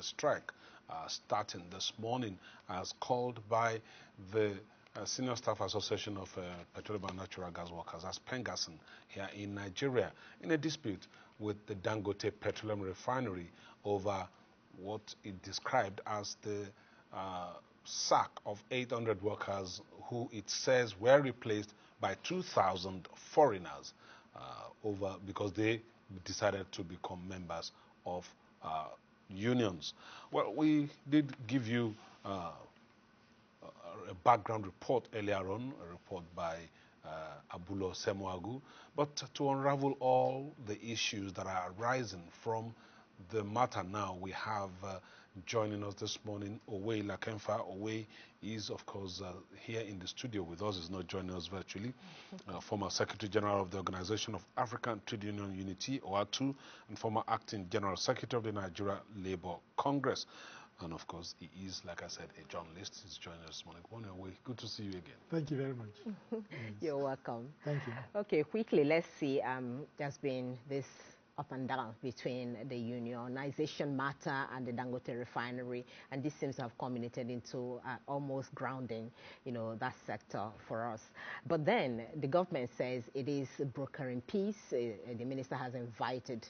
strike starting this morning as called by the Senior Staff Association of Petroleum and Natural Gas Workers as Pengasin here in Nigeria in a dispute with the Dangote Petroleum Refinery over what it described as the sack of 800 workers who it says were replaced by 2,000 foreigners because they decided to become members of unions. Well, we did give you a background report earlier on, a report by Abulo Semuagu, but to unravel all the issues that are arising from the matter now, we have joining us this morning Owei Lakemfa. Owei is, of course, here in the studio with us. He's not joining us virtually. Former Secretary General of the Organization of African Trade Union Unity, OATU, and former Acting General Secretary of the Nigeria Labour Congress. And of course, he is, like I said, a journalist. He's joining us this morning. Good morning, Owei. Good to see you again. Thank you very much. You're welcome. Thank you. Okay, quickly, let's see. There's been this up and down between the unionization matter and the Dangote refinery, and this seems to have culminated into almost grounding, that sector for us. But then the government says it is brokering peace. The minister has invited,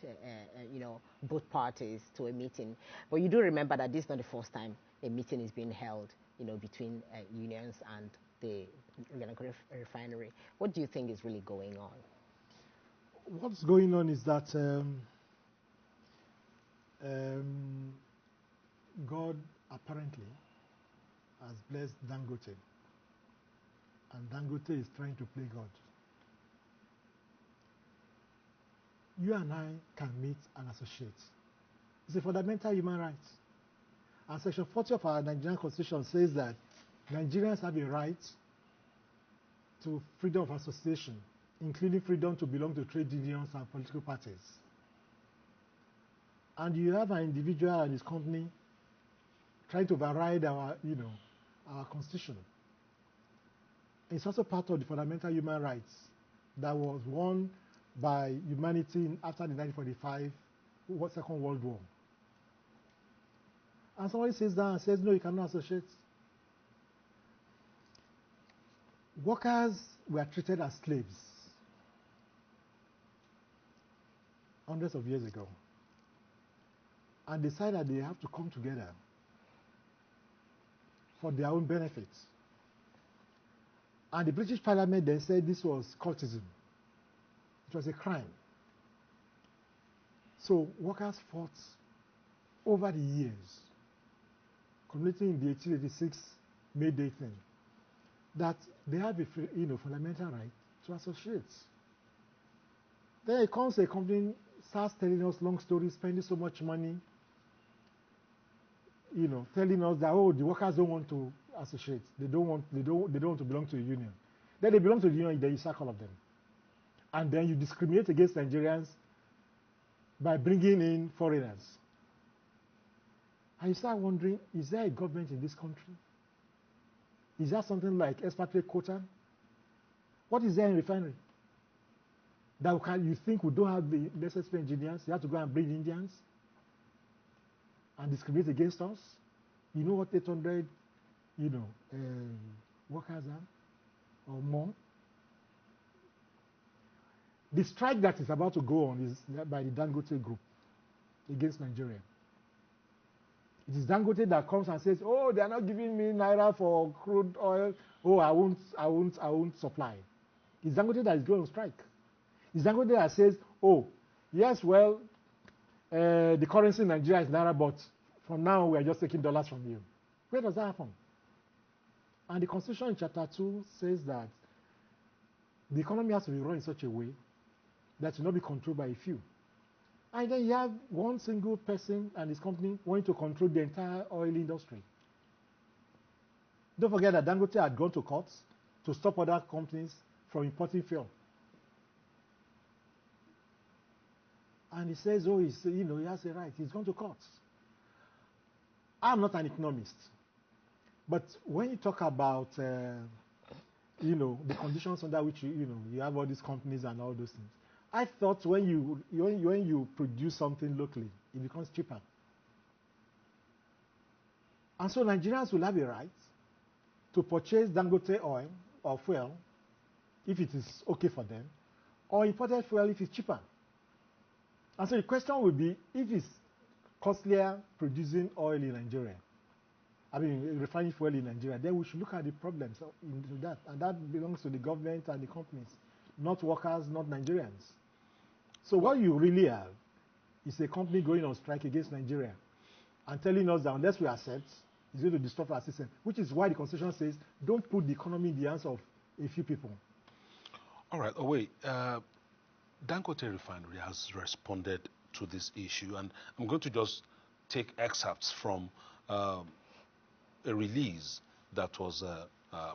both parties to a meeting. But you do remember that this is not the first time a meeting is being held, between unions and the refinery. What do you think is really going on? What's going on is that God apparently has blessed Dangote, and Dangote is trying to play God. You and I can meet and associate. It's a fundamental human right. And Section 40 of our Nigerian Constitution says that Nigerians have a right to freedom of association, including freedom to belong to trade unions and political parties. And you have an individual and his company trying to override our constitution. It's also part of the fundamental human rights that was won by humanity after the 1945 Second World War. And somebody sits down and says, no, you cannot associate. Workers were treated as slaves hundreds of years ago, and decided they have to come together for their own benefits. And the British Parliament then said this was cultism. It was a crime. So workers fought over the years, culminating in the 1886 May Day thing, that they have a fundamental right to associate. Then it comes a company, starts telling us long stories, spending so much money, telling us that, oh, the workers don't want to associate. They don't want to belong to a union. Then they belong to the union, then you sack all of them. And then you discriminate against Nigerians by bringing in foreigners. And you start wondering, is there a government in this country? Is that something like expatriate quota? What is there in refinery? That you think we don't have the necessary engineers? You have to go and bring Indians and discriminate against us? You know what 800, workers are, or more? The strike that is about to go on is by the Dangote group against Nigeria. It is Dangote that comes and says, oh, they are not giving me naira for crude oil. Oh, I won't supply. It's Dangote that is going on strike. It's Dangote that says, oh, yes, well, the currency in Nigeria is naira, but for now we are just taking dollars from you. Where does that happen? And the Constitution in Chapter 2 says that the economy has to be run in such a way that it will not be controlled by a few. And then you have one single person and his company wanting to control the entire oil industry. Don't forget that Dangote had gone to courts to stop other companies from importing fuel. And he says, oh, he has a right. He's gone to courts. I'm not an economist. But when you talk about, the conditions under which you have all these companies and all those things, I thought when you produce something locally, it becomes cheaper. And so Nigerians will have a right to purchase Dangote oil or fuel if it is okay for them, or imported fuel if it's cheaper. And so the question will be, if it's costlier producing oil in Nigeria, refining fuel in Nigeria, then we should look at the problems into that. And that belongs to the government and the companies, not workers, not Nigerians. So what you really have is a company going on strike against Nigeria and telling us that unless we accept, it's going to disrupt our system, which is why the Constitution says, don't put the economy in the hands of a few people. All right, Owei, Dangote Refinery has responded to this issue, and I'm going to just take excerpts from a release that was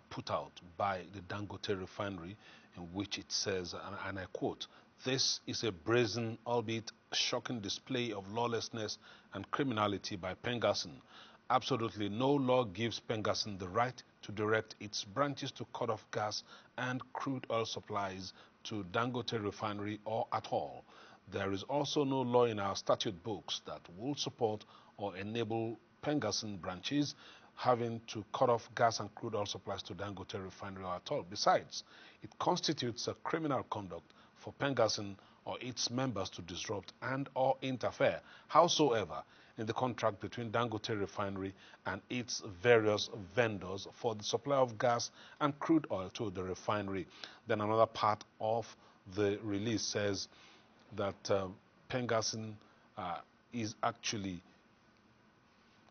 put out by the Dangote Refinery, in which it says, and I quote, "This is a brazen, albeit shocking display of lawlessness and criminality by Pengasson. Absolutely no law gives Pengasson the right to direct its branches to cut off gas and crude oil supplies to Dangote Refinery or at all. There is also no law in our statute books that will support or enable Pengasson branches having to cut off gas and crude oil supplies to Dangote Refinery or at all. Besides, it constitutes a criminal conduct for Pengasson or its members to disrupt and or interfere, howsoever, in the contract between Dangote Refinery and its various vendors for the supply of gas and crude oil to the refinery." Then another part of the release says that Pengasson is actually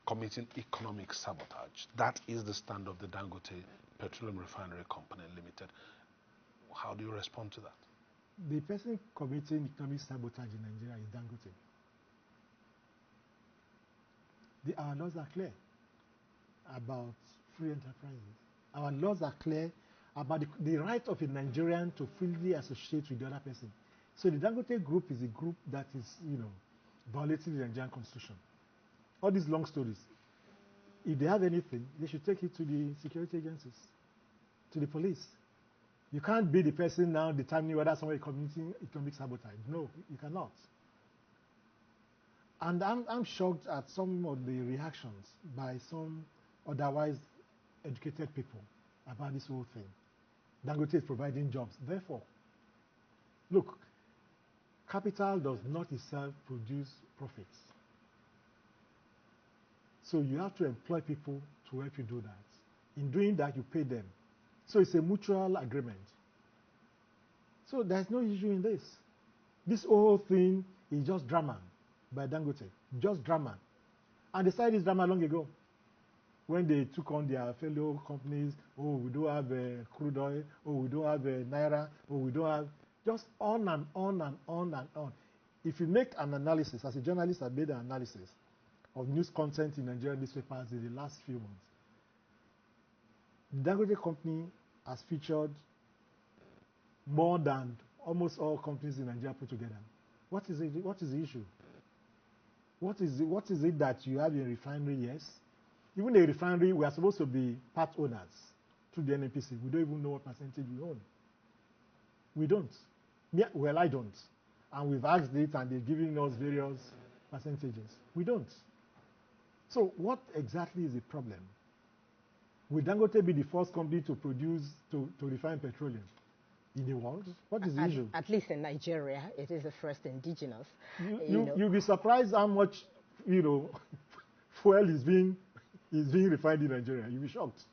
committing economic sabotage. That is the stand of the Dangote Petroleum Refinery Company Limited. How do you respond to that? The person committing economic sabotage in Nigeria is Dangote. Our laws are clear about free enterprises. Our laws are clear about the right of a Nigerian to freely associate with the other person. So the Dangote group is a group that is, violating the Nigerian constitution. All these long stories. If they have anything, they should take it to the security agencies, to the police. You can't be the person now determining whether someone is committing economic sabotage. No, you cannot. And I'm shocked at some of the reactions by some otherwise educated people about this whole thing. Dangote is providing jobs. Therefore, look, capital does not itself produce profits. So you have to employ people to help you do that. In doing that, you pay them. So it's a mutual agreement. So there's no issue in this. This whole thing is just drama by Dangote. Just drama. And they started this drama long ago. When they took on their fellow companies, oh, we don't have crude oil, oh, we don't have Naira, oh, we don't have... Just on and on and on and on. If you make an analysis, as a journalist, I made an analysis of news content in Nigerian newspapers in the last few months. The Dangote company has featured more than almost all companies in Nigeria put together. What is it? What is the issue? What is it that you have in a refinery? Yes. Even a refinery, we are supposed to be part owners to the NNPC. We don't even know what percentage we own. We don't. Yeah, well, I don't. And we've asked it, and they're giving us various percentages. We don't. So what exactly is the problem? Will Dangote be the first company to produce, to refine petroleum in the world? What is the issue? At least in Nigeria, it is the first indigenous. You'll be surprised how much, fuel is being refined in Nigeria. You'll be shocked.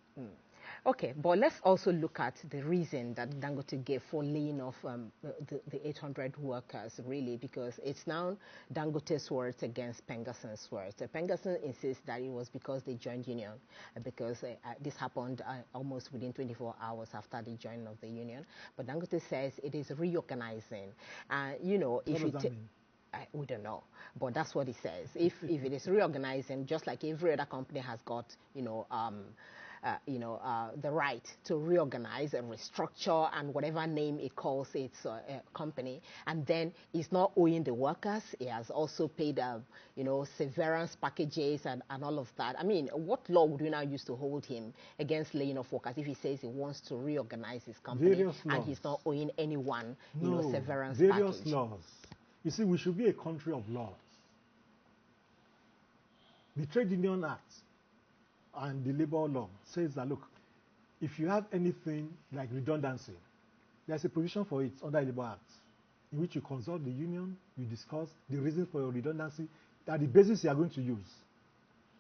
Okay, but let's also look at the reason that Dangote gave for laying off the 800 workers, really, because it's now Dangote's words against Pengasson's words. Pengasson insists that it was because they joined union, because this happened almost within 24 hours after the joining of the union. But Dangote says it is reorganizing. If what does that mean? We don't know, but that's what he says. If it is reorganizing, just like every other company has got, the right to reorganize and restructure and whatever name it calls its company, and then it's not owing the workers. It has also paid, severance packages and all of that. I mean, what law would we now use to hold him against laying off workers if he says he wants to reorganize his company and he's not owing anyone, severance various package? Laws. You see, we should be a country of laws. The Trade Union Act and the labor law says that, look, if you have anything like redundancy, there's a provision for it under the Labor Act, in which you consult the union, you discuss the reasons for your redundancy, that the basis you are going to use.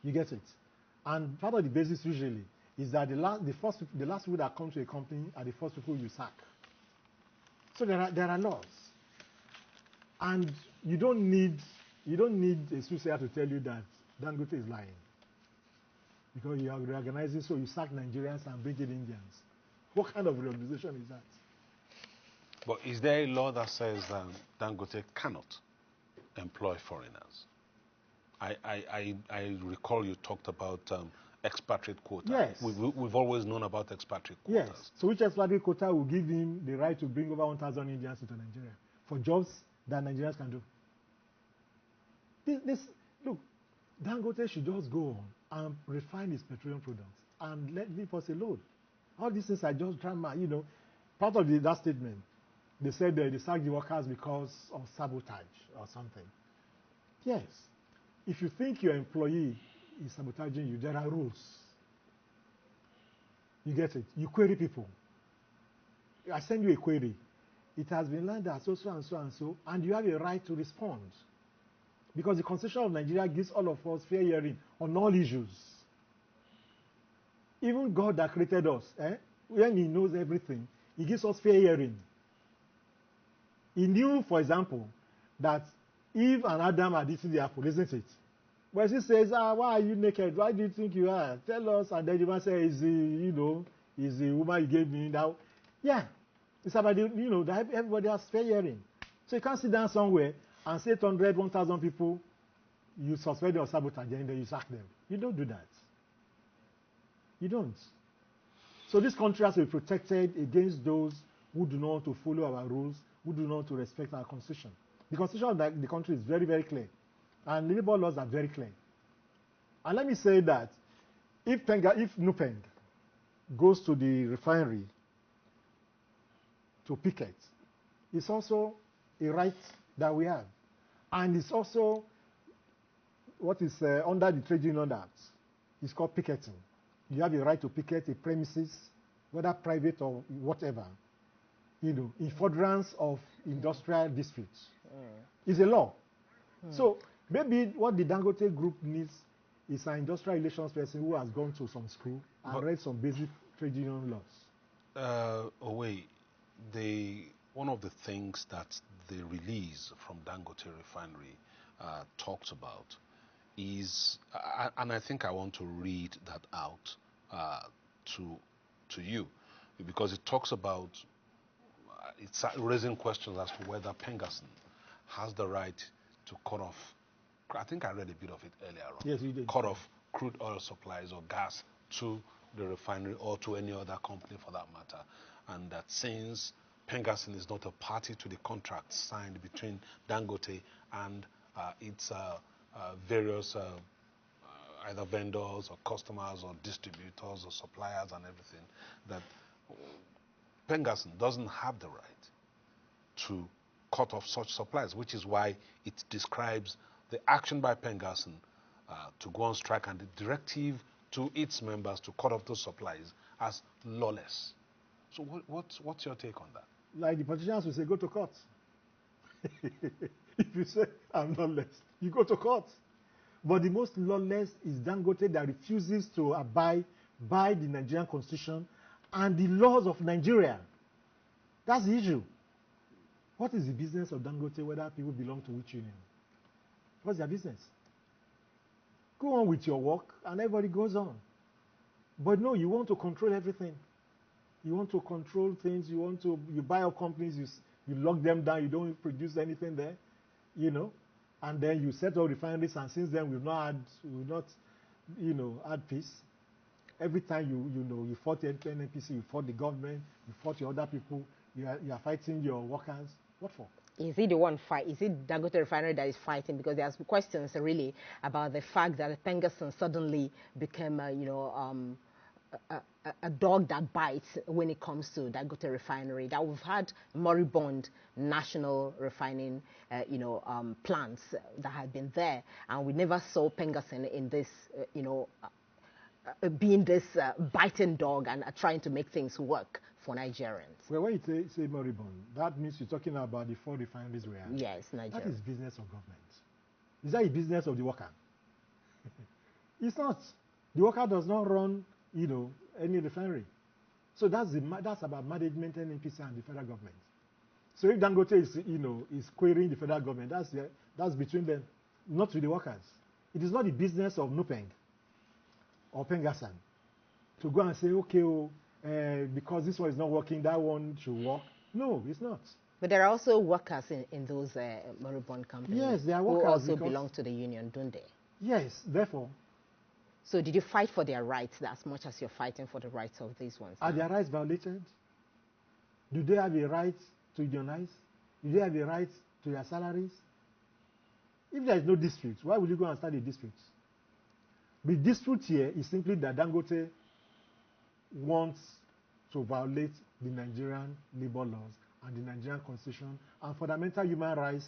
You get it? And part of the basis usually is that the last people that come to a company are the first people you sack. So there are laws. And you don't need a soothsayer to tell you that Dangote is lying. Because you are reorganizing, so you sack Nigerians and bring in Indians. What kind of reorganization is that? But is there a law that says Dangote cannot employ foreigners? I recall you talked about expatriate quota. Yes. We've always known about expatriate quotas. Yes. So which expatriate quota will give him the right to bring over 1,000 Indians into Nigeria for jobs that Nigerians can do? Look, Dangote should just go on and refine his petroleum products and leave us alone. All these things are just drama, you know. Part of that statement, they said they sacked the workers because of sabotage or something. Yes. If you think your employee is sabotaging you, there are rules. You get it? You query people. I send you a query. It has been learned that so and so and so, and you have a right to respond. Because the Constitution of Nigeria gives all of us fair hearing on all issues. Even God that created us, when he knows everything, he gives us fair hearing. He knew, for example, that Eve and Adam had eaten the apple, isn't it? But he says, why are you naked? Why do you think you are? Tell us. And then the man says, is the woman you gave me now? Yeah. It's about, that everybody has fair hearing. So you can't sit down somewhere and say 800, 1,000 people, you suspend or sabotage, and then you sack them. You don't do that. You don't. So this country has to be protected against those who do not want to follow our rules, who do not want to respect our constitution. The constitution of the country is very, very clear. And labor laws are very clear. And let me say that if Nupeng goes to the refinery to picket, it's also a right that we have. And it's also what is under the Trade Union Act. It's called picketing. You have a right to picket a premises, whether private or whatever, in furtherance of industrial disputes. It's a law. So maybe what the Dangote group needs is an industrial relations person who has gone to some school and read some basic trade union laws. Owei, one of the things that the release from Dangote refinery talks about is, and I think I want to read that out to you, because it talks about, it's raising questions as to whether Pengasson has the right to cut off, I think I read a bit of it earlier on. Yes, you did. Cut off crude oil supplies or gas to the refinery or to any other company for that matter. And that since Pengasson is not a party to the contract signed between Dangote and its various either vendors or customers or distributors or suppliers and everything, that Pengasson doesn't have the right to cut off such supplies, which is why it describes the action by Pengasson to go on strike and the directive to its members to cut off those supplies as lawless. So what's your take on that? Like the politicians will say, go to court. If you say, I'm lawless, you go to court. But the most lawless is Dangote that refuses to abide by the Nigerian constitution and the laws of Nigeria. That's the issue. What is the business of Dangote whether people belong to which union? What's their business? Go on with your work and everybody goes on. But no, you want to control everything. You want to control things. You buy up companies, you lock them down, you don't produce anything there, and then you set up refineries, and since then we've not had peace. Every time you fought the NPC, you fought the government, you fought your other people, you are fighting your workers. What for? Is he the one fight? Is it Dangote refinery that is fighting? Because there's questions really about the fact that Pengasson suddenly became a dog that bites when it comes to Dangote refinery. That we've had moribund national refining, plants that have been there, and we never saw Pengasson in this, being this biting dog and trying to make things work for Nigerians. Well, when you say moribund, that means you're talking about the 4 refineries we have. Yes, Nigeria. That is business of government. Is that a business of the worker? It's not. The worker does not run, any refinery. So that's about management and NPC and the federal government. So if Dangote is querying the federal government, that's between them, not with the workers. It is not the business of Nupeng or Pengasan to go and say, okay, because this one is not working, that one should work. No, it's not. But there are also workers in those moribund companies. Yes, there are workers who also belong to the union, don't they? Yes, therefore. So did you fight for their rights as much as you're fighting for the rights of these ones? Are their rights violated? Do they have a right to unionize? Do they have a right to their salaries? If there is no dispute, why will you go and start a dispute? The dispute here is simply that Dangote wants to violate the Nigerian labor laws and the Nigerian constitution and fundamental human rights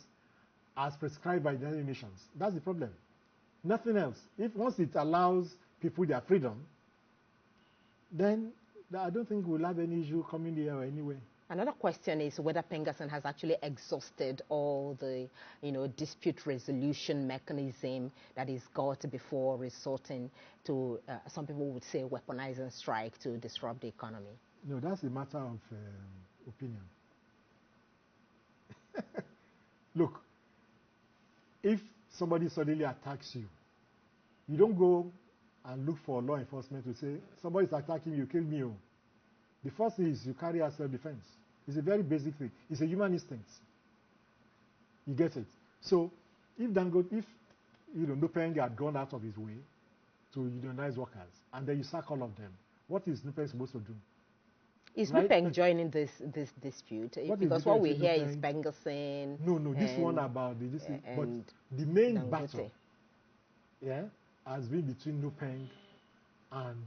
as prescribed by the United Nations. That's the problem. Nothing else. If once it allows people their freedom, then I don't think we'll have any issue coming here anyway. Another question is whether Pengasan has actually exhausted all the, dispute resolution mechanism that is got before resorting to, some people would say, weaponizing strike to disrupt the economy. No, that's a matter of opinion. Look, if somebody suddenly attacks you, you don't go and look for law enforcement to say, somebody's attacking you, kill me. The first thing is you carry out self-defense. It's a very basic thing. It's a human instinct. You get it? So if Nupeng had gone out of his way to unionize workers, and then you sack all of them, what is Nupeng supposed to do? Is Nupeng joining this dispute? Because what we hear is Pengasan. No, this one about but the main Dangote. battle, has been between Nupeng and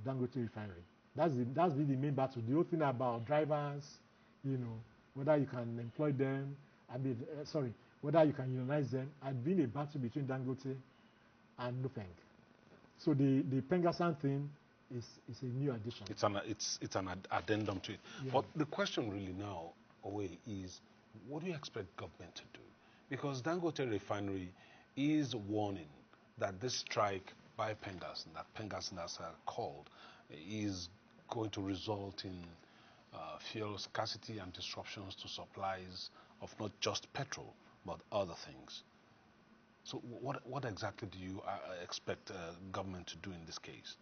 Dangote refinery. That's been the main battle. The whole thing about drivers, whether you can employ them, whether you can unionize them, had been a battle between Dangote and Nupeng. So the Pengasan thing is a new addition. It's an addendum to it. Yeah. But the question really now, Owei, is what do you expect government to do? Because Dangote refinery is warning that this strike by Pengasan, that Pengasan has called, is going to result in fuel scarcity and disruptions to supplies of not just petrol, but other things. So what exactly do you expect government to do in this case?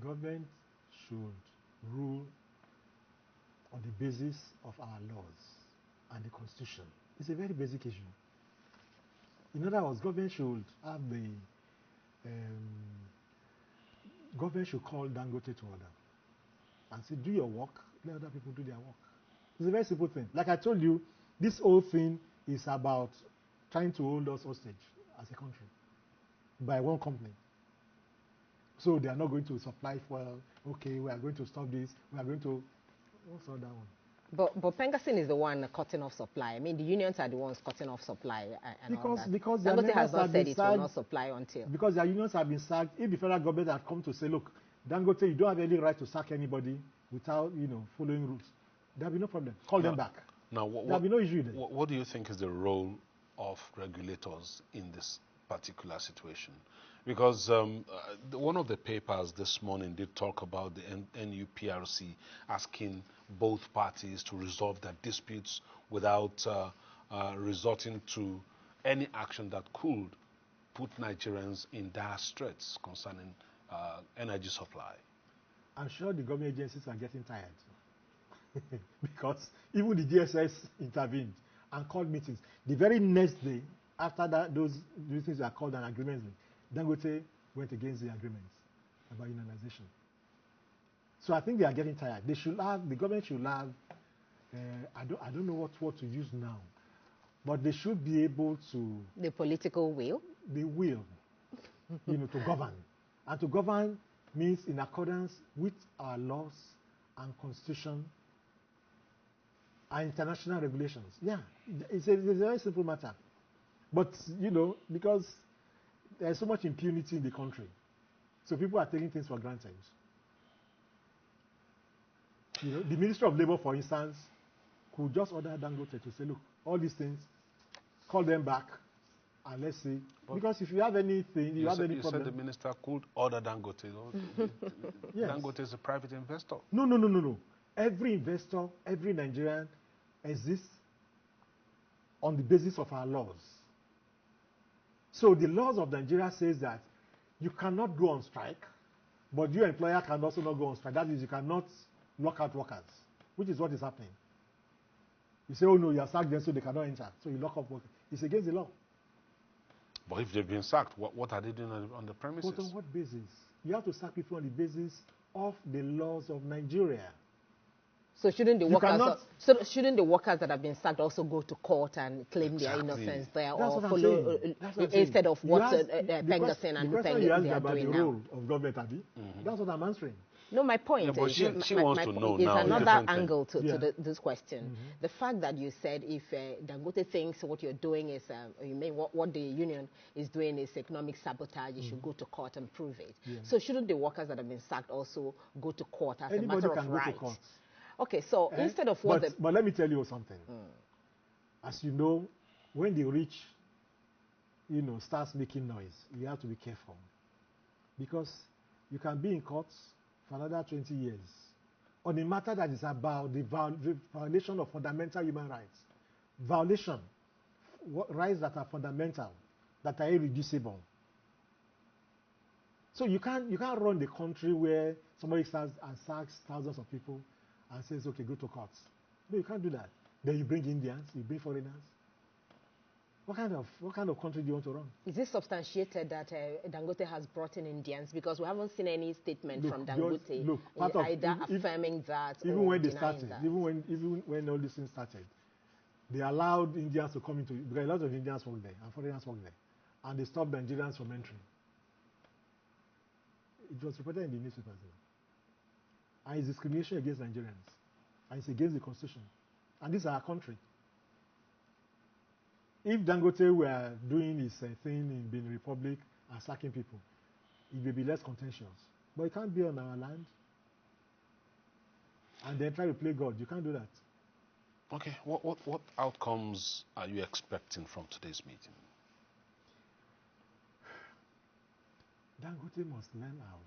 Government should rule on the basis of our laws and the constitution. It's a very basic issue. In other words, government should have government should call Dangote to order and say, do your work, let other people do their work. It's a very simple thing. Like I told you, this whole thing is about trying to hold us hostage as a country by one company. So they are not going to supply fuel. Okay, we are going to stop this. We are going to... What's all that one? But Pengasan is the one cutting off supply. I mean, the unions are the ones cutting off supply and all that. Because Dangote has not said it will not supply until... Because their unions have been sacked. If the federal government had come to say, look, Dangote, you don't have any right to sack anybody without, following rules, there will be no problem. Call them back. Now, there will be no issue there. What do you think is the role of regulators in this particular situation? Because one of the papers this morning did talk about the NUPRC asking both parties to resolve their disputes without resorting to any action that could put Nigerians in dire straits concerning energy supply. I'm sure the government agencies are getting tired because even the DSS intervened and called meetings. The very next day, after that, those things are called an agreement. Dangote went against the agreements about unionization. So I think they are getting tired. The government should have, I don't know what to use now, but they should be able to... The political will? The will, to govern. And to govern means in accordance with our laws and constitution and international regulations. Yeah, it's a very simple matter. But, because there's so much impunity in the country. So people are taking things for granted. You know, the Ministry of Labour, for instance, could just order Dangote to say, look, all these things, call them back, and let's see. But because if you have anything, you have any problem. You said the minister could order Dangote. Yes. Dangote is a private investor. No. Every investor, every Nigerian exists on the basis of our laws. So the laws of Nigeria says that you cannot go on strike, but your employer can also not go on strike. That is, you cannot lock out workers, which is what is happening. You say, oh no, you are sacked them so they cannot enter. So you lock up workers. It's against the law. But if they've been sacked, what are they doing on the premises? But on what basis? You have to sack people on the basis of the laws of Nigeria. So shouldn't the workers that have been sacked also go to court and claim their innocence there, or follow instead of what Pengassin and Lupeng they are doing about the role of government, Abi? That's what I'm answering. No, my point is, she wants to know is now another angle to this question. The fact that you said if Dangote thinks what you're doing is, you mean what the union is doing is economic sabotage, you should go to court and prove it. So shouldn't the workers that have been sacked also go to court as a matter of right? Okay, so instead of what but let me tell you something. As you know, when the rich, starts making noise, you have to be careful. Because you can be in courts for another 20 years on a matter that is about the violation of fundamental human rights. Violation, rights that are fundamental, that are irreducible. So you can't run the country where somebody starts and sacks thousands of people and says, okay, go to courts. No, you can't do that. Then you bring Indians, you bring foreigners. What kind of country do you want to run? Is it substantiated that Dangote has brought in Indians? Because we haven't seen any statement from Dangote either affirming that even when they denying started, that. Even when all these things started, they allowed Indians to come into, because a lot of Indians work there and foreigners work there, and they stopped Nigerians from entering. It was reported in the newspapers. And it's discrimination against Nigerians. And it's against the Constitution. And this is our country. If Dangote were doing his thing in Benin Republic and sacking people, it may be less contentious. But it can't be on our land. And then try to play God. You can't do that. Okay, what outcomes are you expecting from today's meeting? Dangote must learn how,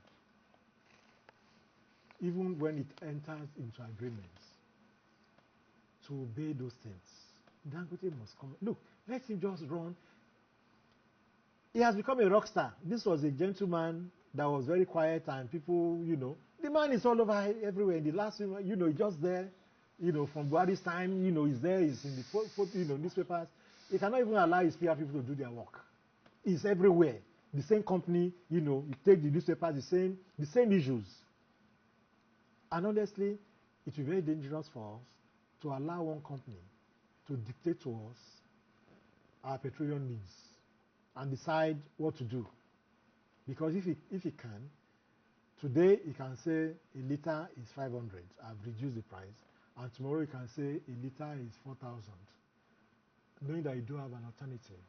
even when it enters into agreements, to obey those things. Dangote must come. Look, let him just run. He has become a rock star. This was a gentleman that was very quiet, and people, the man is all over everywhere. In the last, he's just there. From Buhari's time, he's there. He's in the newspapers. He cannot even allow his PR people to do their work. He's everywhere. The same company, you take the newspapers, the same issues. And honestly, it will be very dangerous for us to allow one company to dictate to us our petroleum needs and decide what to do. Because if he can, today he can say a liter is 500, I've reduced the price, and tomorrow he can say a liter is 4,000, knowing that you don't have an alternative.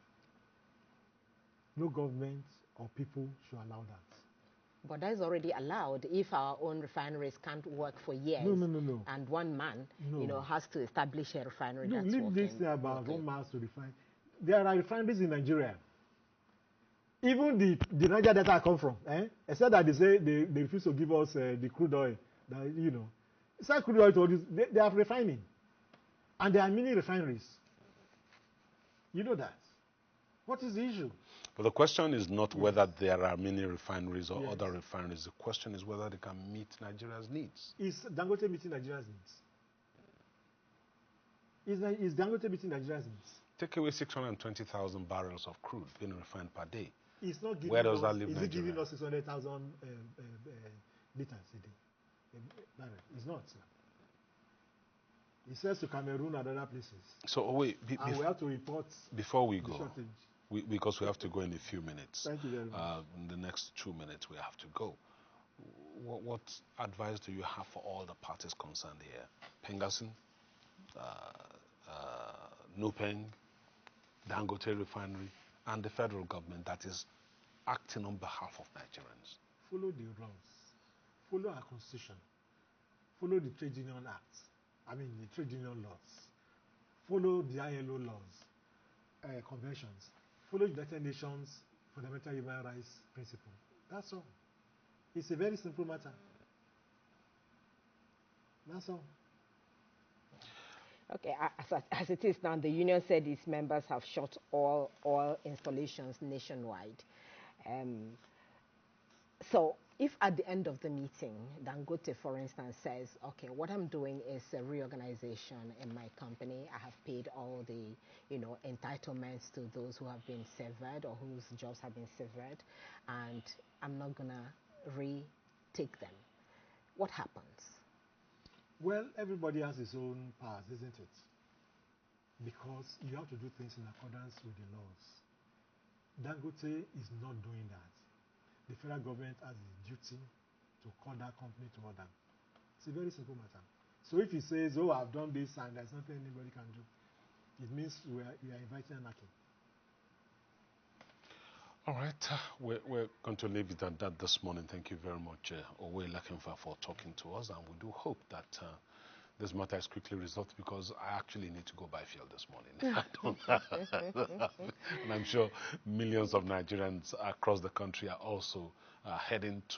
No government or people should allow that. But that is already allowed if our own refineries can't work for years. No. And one man, has to establish a refinery that's leave working. This thing about one man to refine. There are refineries in Nigeria. Even the Niger Delta I come from, except that they say they refuse to give us the crude oil. It's not crude oil to this. They are refining. And there are many refineries. You know that. What is the issue? But the question is not whether there are many refineries or other refineries. The question is whether they can meet Nigeria's needs. Is Dangote meeting Nigeria's needs? Is Dangote meeting Nigeria's needs? Take away 620,000 barrels of crude being refined per day. It's not giving Where does that leave Nigeria? Is it giving us 600,000 liters a day? It's not. It says to Cameroon and other places. So, wait. And we have to report before we go. Shortage. Because we have to go in a few minutes. Thank you very much. In the next 2 minutes, we have to go. What advice do you have for all the parties concerned here? Pengassin, Nupeng, Dangote Refinery, and the federal government that is acting on behalf of Nigerians. follow the laws, follow our constitution, follow the Trade Union Act, the Trade Union laws, follow the ILO laws, conventions, follow the United Nations Fundamental Human Rights Principle. That's all. It's a very simple matter. That's all. Okay, as it is now, the union said its members have shut all installations nationwide. So if at the end of the meeting, Dangote, for instance, says, okay, what I'm doing is a reorganization in my company. I have paid all the, entitlements to those who have been severed or whose jobs have been severed, and I'm not going to retake them. What happens? Well, everybody has his own powers, isn't it? Because you have to do things in accordance with the laws. Dangote is not doing that. The federal government has a duty to call that company to order. It's a very simple matter. So if he says, oh, I've done this and there's nothing anybody can do, it means we are inviting anarchy. All right, we're going to leave it at that this morning. Thank you very much, Owei Lakemfa, for talking to us, and we do hope that this matter is quickly resolved, because I actually need to go buy fuel this morning. And I'm sure millions of Nigerians across the country are also heading to